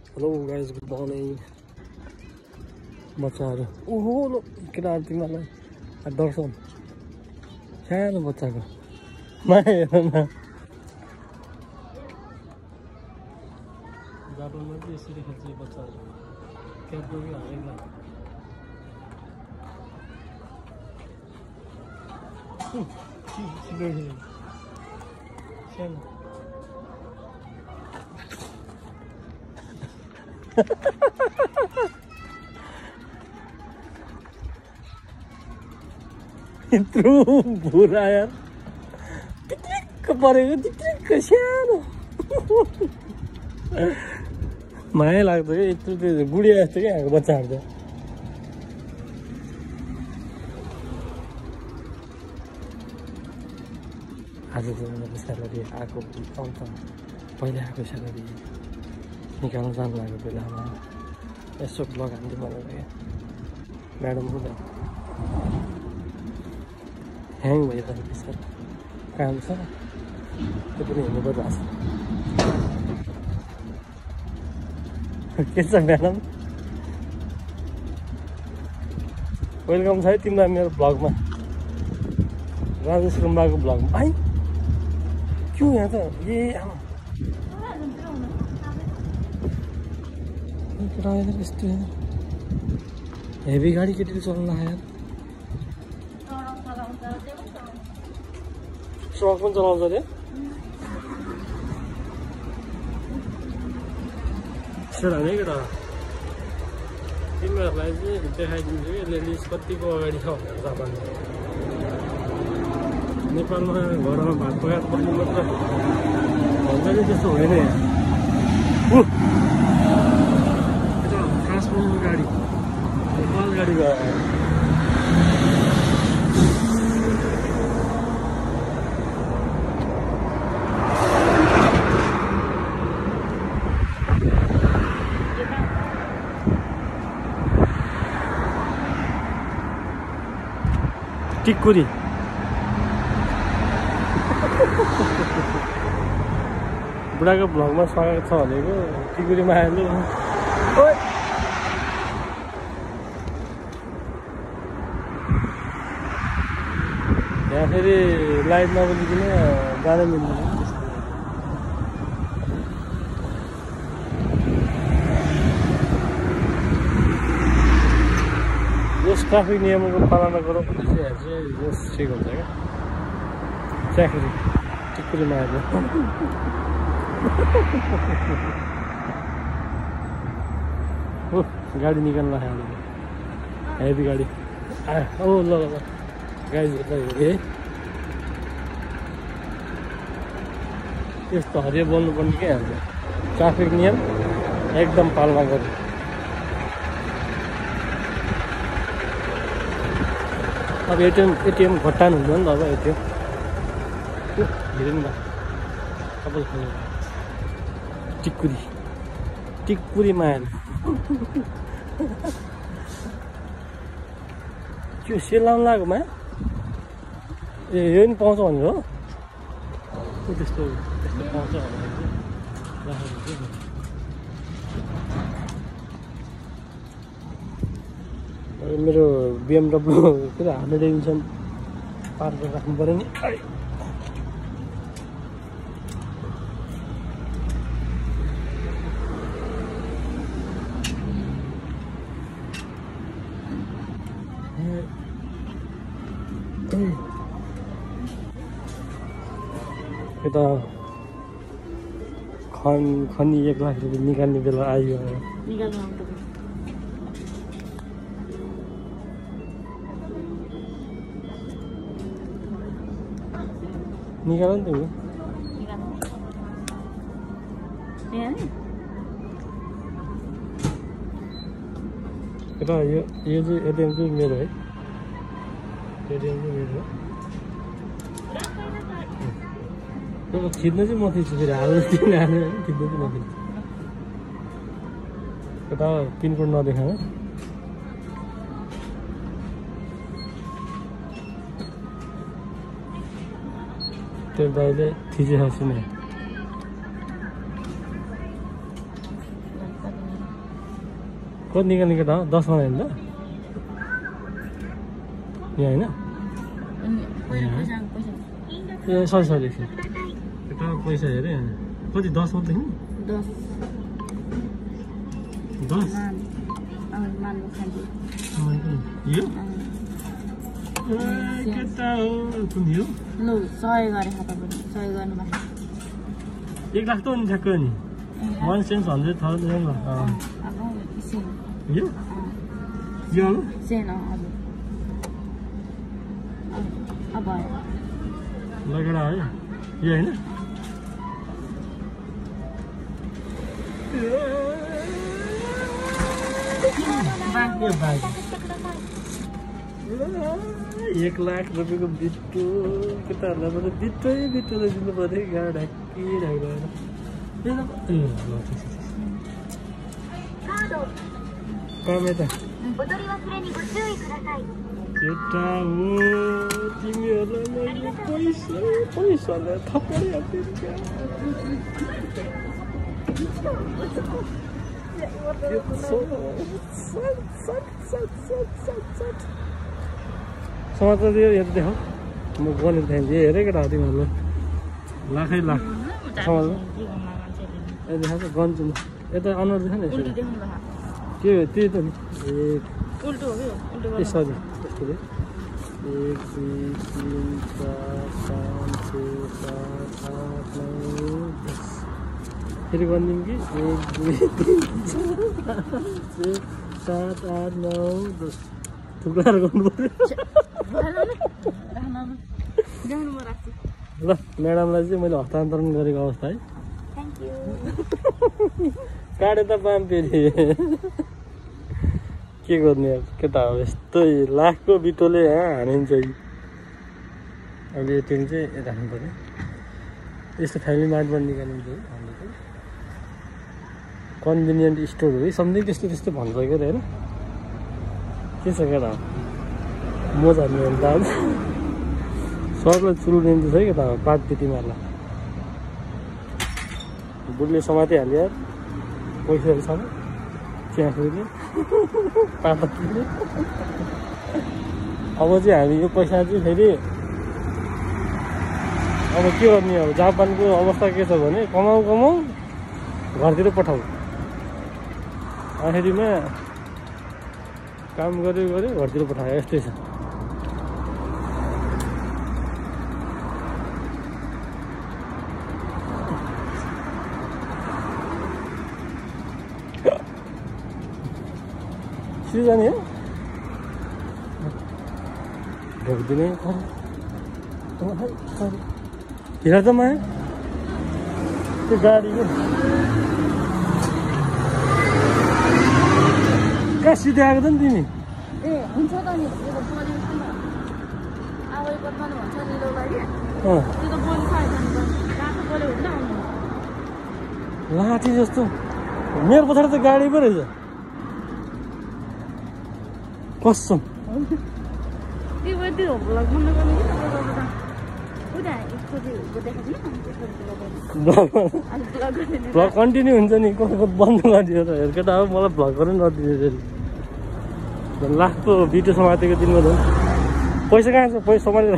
Hello guys, good morning. बच्चाहरू ओहो लो केटाहरू तिमीहरूलाई दर्शन सानो बच्चाको माया हेर न। जाडोमा चाहिँ यसरी खेल्छ बच्चाहरू। क्याडबरी हालेर सानो यत्रो बुरा यार, टिक्क परेको टिक्क सानो माया लाग्छ क्या। यत्रो त्यो बुढिया जस्तो क्या यहाँको बच्चाहरू त। आज चाहिँ उनीहरूको स्यालेरी आएको आउँछ, पहिला आएको स्यालेरी निकाल्न जानु लागेको बेलामा यसो ब्लग हान्थ्यो मलाई क्या। म्याडम उता ह्याङ भइरहेको छ, काम छ त्यो पनि हेर्नु परिरहेको छ। के छ म्याडम? वेलकम छ है तिमीलाई मेरो ब्लगमा, राजेश रुम्बाको ब्लगमा। है क्यों यहाँ त ए आमा यस्तो हेभी गाडी केटीले चलाउनु आयो। ट्रक पनि चलाउँछ अरे। सर हाने केटा तिमीहरूलाई चाहिँ देखाइदिन्छु कि लेडिज कतिको अगाडि छ भनेर। जापानमा नेपालमा घरमा भात पकाएर बस्नु मात्र भन्दा नि त्यस्तो होइन। ट्रान्सपोर्टको गाडी माल गाडी गयो। टिक्कुरी बुढाको भ्लगमा स्वागत छ भनेको टिकुरी मायाले। यहाँ फेरि लाइट नबलिकन जान मिल्दैन। यस ट्राफिक नियमको पालना गरौँ भने चाहिँ यस ठिक हुन्छ क्या। च्याखुरी टिकुरी मायाले गाडी निकाल्न लाग्यो, हेभी गाडी आयो। ओ ल ल गाडी हेरेँ यस्तो हरियो बोल्नुपर्ने क्या हाम्रो ट्राफिक नियम एकदम पालना गर्नु। अब एटिएम घटान हुन्छ नि त। अब एटिएम हेऱ्यो नि त कपाल खोल्नु टिकुरी माया त्यो सेल लाउनु लाग्यो माया। ए यो नि पाउँछ भनेर हो त्यस्तो पाउँछ भनेर मेरो BMW के त हार्ले डेभिडसन पार्क गरेर राख्नु पऱ्यो नि। यता खनी 1 लाख रुपियाँ निकाल्ने बेला आइयो। निकाल नि त यो चाहिँ एटिएम चाहिँ मेरो है। एटिएम चाहिँ मेरो खिच्नु चाहिँ म खिच्छु, फेरि हाल्नु खिच्नु चाहिँ म खिच्छु। यता पिनकोड नदेखाऊ। त्यो दाइले थिचेको सुने कति निकाल्ने केटा हो 10 मा हैन त यहाँ हैन ए सरी केटा पैसा हेरे कति 10 हो त नि 10 यो केटा हो कुन यो नो 100 गरे खाता पनि 100 गर्नुमा 1 लाख त नि ठ्याक्कै नि 1 सेन्स 100,000 ल यो सेन हजुर अब लगेर है यो हैन यो बाग 1 लाख रुपैयाँको बिट्टो केटाहरूलाई पनि बिट्टोले दिनु पर्यो गाड ढाकिरहेर काम यता केटा हो तिमीहरूलाई मैले पैसाले थपडी समाचार दियो हेर देखाऊ म गने देखाउँछु हेरे केटा हो तिमीहरूलाई लाखै लाख समाचार ए देखाएको गन्छु म यता अनुहार देखा नि के हो त्यही त नि ए सरी यस्तो 1 2 3 4 5 6 7 8 9 10 फेरि गरिदिउँ कि 1 2 3 4 5 6 7 8 9 10 थुक्राएर गर्नु पर्यो ल म्याडमलाई चाहिँ मैले हस्तान्तरण गरेको अवस्था है काटे त पाम फेरि के गर्ने अब केटा हो यस्तै लाखको बिटोले हानिन्छ अब एटिएम चाहिँ यता राख्नु पर्यो यस्तो फ्यामिली मार्टबाट निकालिन्छ है हाम्रो चाहिँ कन्भिनियन्ट स्टोर हो है समथिङ त्यस्तो भन्छ क्या होइन के छ केटा म जान्ने भने त अब सबलाई चुरुनिन्छ है केटा हो पार्टी तिमीहरूलाई बुढले समातिहाल्यो यार पैसाहरू छ चिया खुरीले पाता खुरीले अब चाहिँ हामी यो पैसा चाहिँ फेरि अब के गर्ने अब जापानको अवस्था के छ भने कमाऊ घरतिर पठाऊ आखिरीमा काम गर्यो घरतिर पठायो यस्तै छ जाने है ढोकिदिने हेर त माया त्यो गाडीको कहाँ सिधै आएको त नि तिमी ए हुन्छ त नि लाठी जस्तो मेरो पछाडि त गाडी पो रहेछ कसम भ्लग कन्टिन्यू हुन्छ नि कसको बन्द गरिदियो त हेर केटा अब मलाई भ्लग गर्नु नदियो लाखको भिडियो समातेको दिनमा त पैसा कहाँ छ पैसा समातेर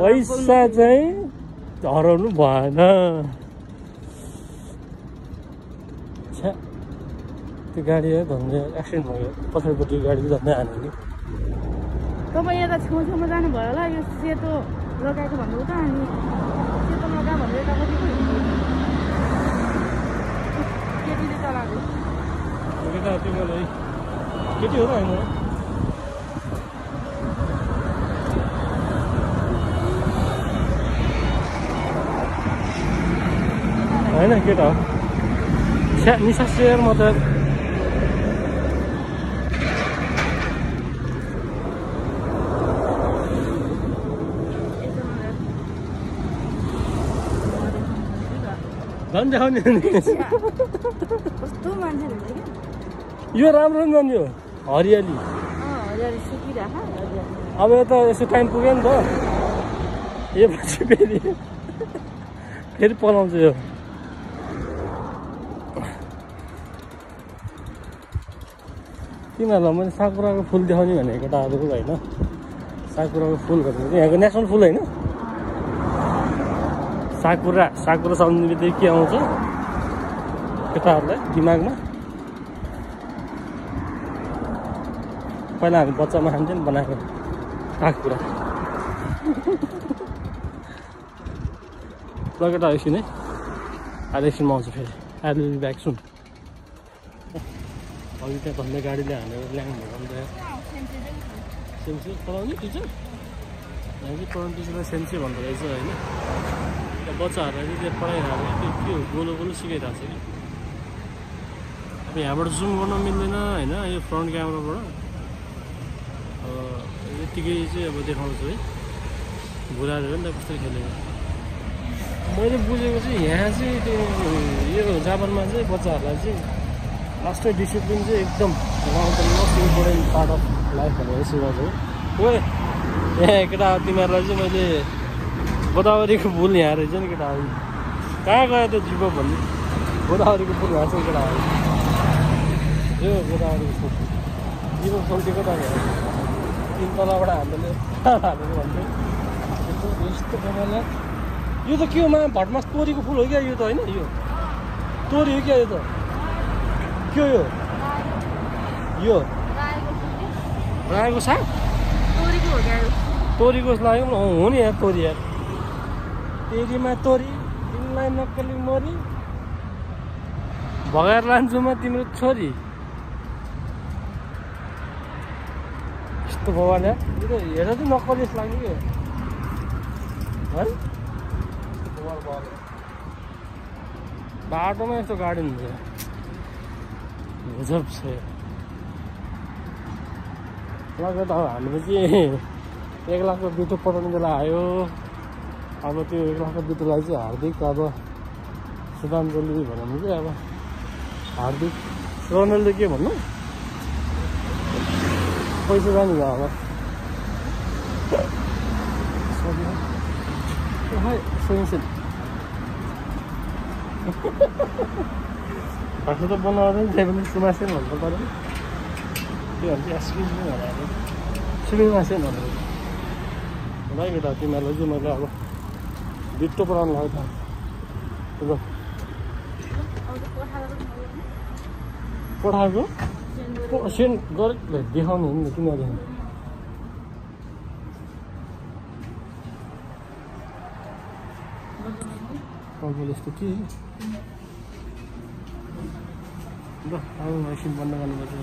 पैसा चाहिँ हराउनु भएन त्यो गाडी झन्डै एक्सिडेन्ट भयो पछाडिपट्टि गाडी झन्डै हान्यो नि तपाईँ यता छेउछेउमा जानुभयो होला यो सेतो लगाएको भन्नु त अनि सेतो लगा भनेर यता कति केटीले चलाएको केटा तिमीलाई केटी हो र होइन होइन केटा हो निशा सेयर मतलब झन् देखाउने कस्तो मान्छेहरू यो राम्रो नि झन् यो हरियाली अब यता यसो टाइम पुग्यो नि त यो पछि फेरि पलाउँछ यो तिमीहरूलाई मैले साकुराको फुल देखाउने भनेको केटाहरू होइन साकुराको फुल भनेको यहाँको नेसनल फुल होइन साकुरा साकुरा सम्झिने बित्तिकै के आउँछ केटाहरूलाई दिमागमा पहिला हामी बच्चामा खान्थ्यौँ नि बनाएको साकुरा ल केटा एकछिन है अहिले एकछिनमा आउँछ फेरि अहिले ब्याग सुन अघि त्यहाँ भन्दै गाडीले हानेर ल्याउनु भन्दा सेन्सी पढाउने टिचर यहाँ चाहिँ पढाउने टिचरलाई सेन्सी भन्दो रहेछ होइन त्यहाँ बच्चाहरूलाई चाहिँ त्यहाँ पढाइरहेको त्यो के हो गोलो गोलो सिकाइरहेको छ कि अब यहाँबाट जुम गर्न मिल्दैन होइन यो फ्रन्ट क्यामेराबाट यत्तिकै चाहिँ अब देखाउँछु है भुलाएर नि त कस्तो खेलेको मैले बुझेको चाहिँ यहाँ चाहिँ त्यो यो जापानमा चाहिँ बच्चाहरूलाई चाहिँ लास्टै डिसिप्लिन चाहिँ एकदम one of the most important part of life भनेर सिकाउँछ है ओए यहाँ केटा तिमीहरूलाई चाहिँ मैले गोदावरीको फुल यहाँ रहेछ नि केटाहरू कहाँ गयो त्यो जीव भन्ने गोदावरीको फुल यहाँ छ केटाहरू यो गोदावरीको फुल जीव सोल्टेको त तिन तलबाट हामीले हालेको भन्थ्यो यस्तो प्रकारले यो त के हो मा भटमास तोरीको फुल हो क्या यो त होइन यो तोरी हो क्या यो त के हो यो रायोको साग तोरीको लाग्यो हो नि यार तोरी यार तेरीमा तोरी तिमीलाई नक्कली मोरी भगाएर लान्छु म तिम्रो छोरी यस्तो भगवान् यार यो त हेर चाहिँ नक्कली जस्तो लाग्यो कि है बाटोमा यस्तो गाडी हुन्छ गजब छ लगेर अब हामीले चाहिँ 1 लाखको बिटो पठाउने बेला आयो अब त्यो 1 लाखको बिटोलाई चाहिँ हार्दिक अब श्रद्धाञ्जली भनौँ कि अब हार्दिक श्रद्धाञ्जली के भन्नु पैसा जाने भयो अब सुनिसिन भाषा त बनाउँदैन त्यही पनि सुमासेन भन्नु पऱ्यो त्यो भन्छ एस्क्रिम नै भनेर सुमासेन भनेर भाइ केटा तिमीहरूलाई चाहिँ मैले अब बिट्टो पढाउनु लाग्यो त पठाएको सेन्ड गरेँ देखाउनु हुन्न किन देखाउनु यस्तो के ल अब एकछिन बन्द गर्नुपर्छ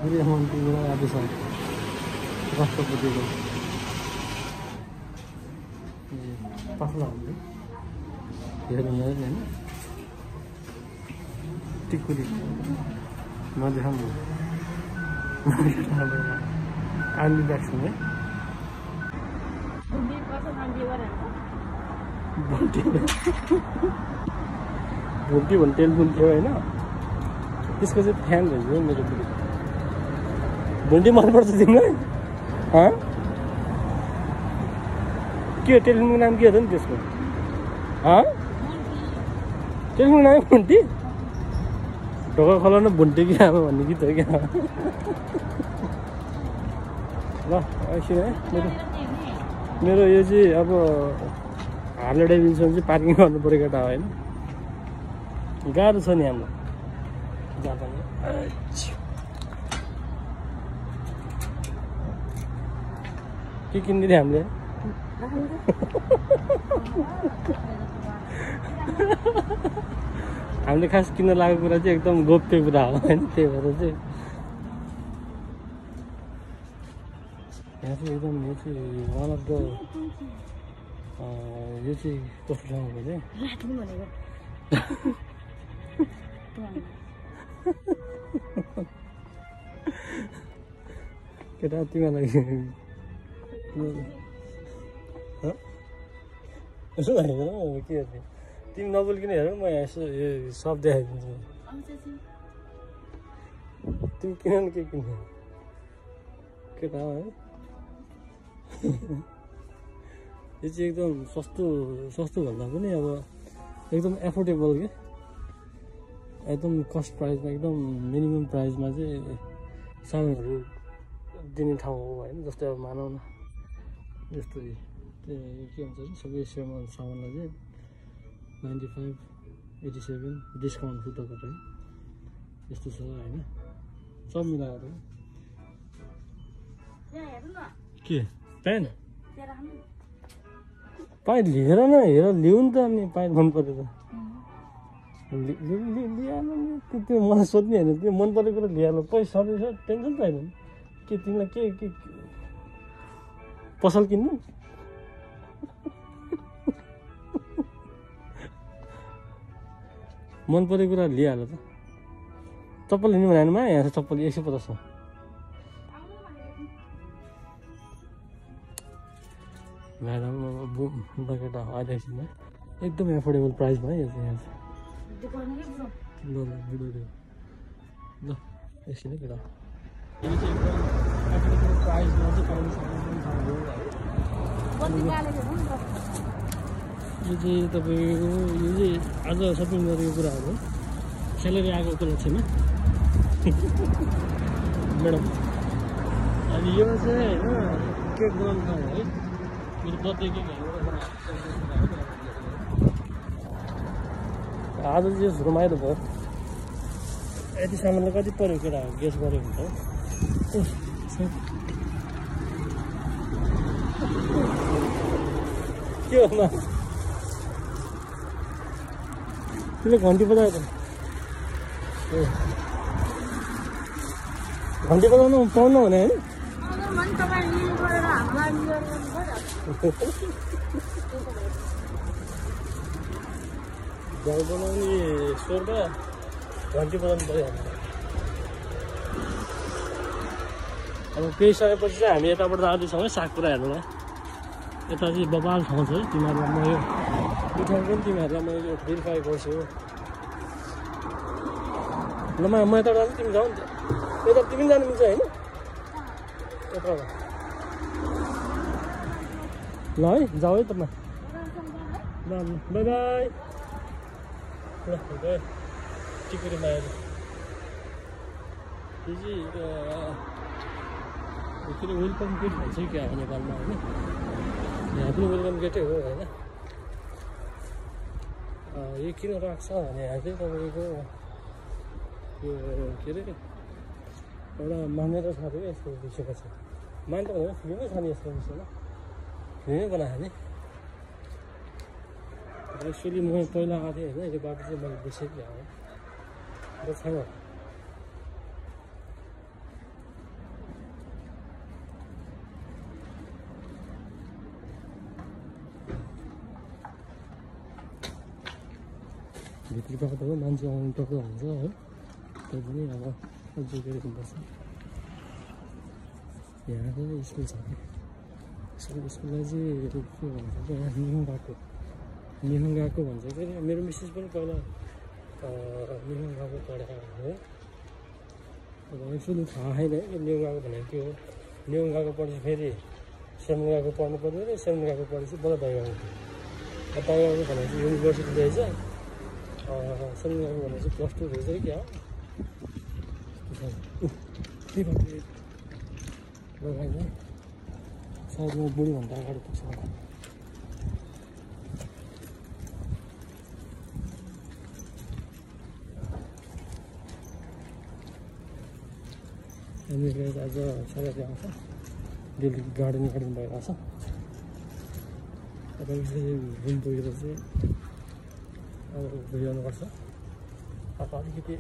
गृहमन्त्रीबाट आदेश आयो राष्ट्रपतिको पसला हुन्छ हेर्नु होइन टिकुरी नदेखाउनु आर्मी ब्याग्स है भुन्टी भन्ने टेलिफोन थियो होइन त्यसको चाहिँ फ्यान रहेछ मेरो बुढी भुन्टी मनपर्छ तिमीलाई के टेलिफोनको नाम के हो त नि त्यसको टेलिफोनको नाम भुन्टी ढोका खोला न भुन्टी कि आमा भन्ने गीत हो क्या ल एकछिन है मेरो यो चाहिँ अब हार्ले डेभिडसन चाहिँ पार्किङ गर्नु पऱ्यो केटा होइन गाह्रो छ नि हाम्रो जापानमा के किन्दिने हामीले हामीले खास किन्न लागेको कुरा चाहिँ एकदम गोप्य कुरा हो होइन त्यही भएर चाहिँ यहाँ चाहिँ एकदम यो चाहिँ वान अफ द यो चाहिँ कस्तो ठाउँ हो भने केटा तिमीलाई यसो भनेको के हो तिमी नबोलिकन हेर म यहाँ यसो यो सब देखाइदिन्छु तिमी किन न के किन्नु केटा है यो चाहिँ एकदम सस्तो भन्दा पनि अब एकदम एफोर्डेबल के एकदम कस्ट प्राइसमा एकदम मिनिमम प्राइसमा चाहिँ सामानहरू दिने ठाउँ हो होइन। जस्तै अब मानौँ न जस्तै के भन्छ अरे सबै सामानलाई चाहिँ 95, 87 डिस्काउन्ट सुत्ता गरेर यस्तो छ होइन। सब मिलाएर के प्यान्ट प्यान्ट लिएर न हेर लिउ नि त। अनि प्यान्ट मन पऱ्यो त लिइहाल्नु नि। त्यो मलाई सोध्ने होइन, त्यो मन परेको कुरा लिइहाल्नु। पैसा सर्दैछ टेन्सन छैन नि। के तिमीलाई के पसल किन्नु? मन परेको कुरा लिइहाल्नु त। चप्पल लिनु भनेमा यहाँ चाहिँ चप्पल 150 हो। म्याडम केटा अहिले एकदम एफोर्डेबल प्राइसमा है यो चाहिँ यहाँ चाहिँ। ल ल एकछिन है केटा। यो चाहिँ एकदम एफोर्डेबल प्राइसमा चाहिँ पाउनु सक्ने ठाउँ हो है। यो चाहिँ तपाईँको यो चाहिँ आज सपिङ गरेको कुराहरू स्यालेरी आएको उपलक्ष्यमा म्याडम। अनि यो चाहिँ होइन केक बनाउने ठाउँ है। मेरो बर्थडे केक आज चाहिँ रमाइलो भयो। यति सामानले कति पऱ्यो केटा गेस गरेको हुन्छ के हो न तिमीले घन्टी बजाएको घन्टी बजाउनु पाउनु भने है। घर बनाउने स्वरमा घन्टी बजाउनु पऱ्यो हामीलाई। अब केही सकेपछि चाहिँ हामी यताबाट जाँदैछौँ है सागपुरा हेर्नुलाई। यता चाहिँ बबाल ठाउँ छ है। तिमीहरूलाई म यो ठाउँ पनि तिमीहरूलाई म यो भेरिफाई गर्छु। ल म यता जान्छु तिमी जाऊ नि त। यता तिमी जानु मिल्छ होइन यता ल है जाऊ है तपाईँ। ल बाई बाई। ल गयो टिकुरीमा आएर त्यो चाहिँ के अरे वेलकम गेट भन्छ क्या नेपालमा होइन। यहाँ पनि वेलकम गेटै हो होइन। यो किन राख्छ भने यहाँ चाहिँ तपाईँको यो के अरे एउटा मान्यता छ अरे यसको विषयमा छ। मान्यता भनेर फिल्मै छ नि यसको विषयमा। फिल्मै बनाएको नि। एक्चुअली म पहिला आएको थिएँ होइन। यो बाटो चाहिँ मैले बिर्सेँ अब छैन। भित्र गएको त मान्छे आउनु टक्क हुन्छ है। त्यही पनि अब जोगेर हुनुपर्छ। यहाँ चाहिँ स्कुल छ कि स्कुललाई चाहिँ के भन्छ यहाँ निहुँ गएको भन्छ कि मेरो मिसेस पनि पहिला निहुँ गएको पढेको हो। अब एक्चुअली थाहा छैन है निहुँ गएको भनेको के हो। निहुँ गएको पढेपछि फेरि सेभेन गएको पढ्नु पर्यो अरे। सेभेन गएको पढेपछि बल्ल दहीगाउँ भनेपछि युनिभर्सिटी रहेछ। सेभेन गएको भनेपछि +2 रहेछ कि क्या के भन्ने लगाइन्छ। सायद म बुढीभन्दा अगाडि पुग्छ। हामीहरू आज स्यालेरी आउँछ। डेली गार्डन भइरहेछ। घुम पुगेर चाहिँ अब बुझाउनुपर्छ। अब अलिकति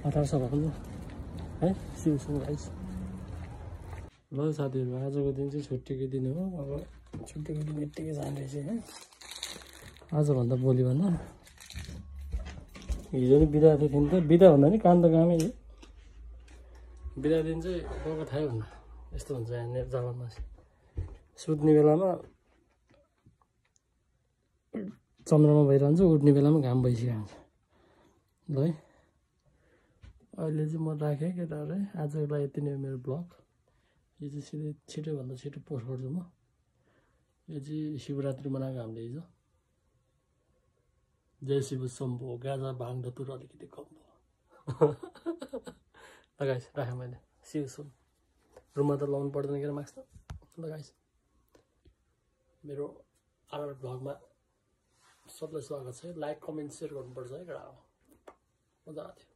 18 भयो भने है सिउसुङ आइस। ल साथीहरू आजको दिन चाहिँ छुट्टीको दिन हो। अब छुट्टीको दिन यत्तिकै जाने रहेछ होइन। आजभन्दा भोलिभन्दा हिजो नि बिदा थियो नि त। बिदा भन्दा नि काम त कामै हो। बिदा दिन चाहिँ गएको थाहै हुन्न। यस्तो हुन्छ यहाँ जग्गामा सुत्ने बेलामा चन्द्रमा भइरहन्छ। उठ्ने बेलामा घाम भइसकेको हुन्छ। ल है अहिले चाहिँ म राखेँ केटाहरू है। आजको लागि यति नै हो मेरो ब्लग। यो चाहिँ सिधै छिटोभन्दा छिटो पोस्ट गर्छु म। यो चाहिँ शिवरात्रि मनाएको हामीले हिजो। जय शिव शम्भो गाजा भाङ धतुर अलिकति कम भयो लगाइस राखेँ मैले सिउ सुन रुममा त लाउनु पर्दैन के मास्क त लगाइस मेरो आर भ्लगमा सबैलाई स्वागत छ लाइक कमेन्ट सेयर गर्नुपर्छ है केटा मजा आयो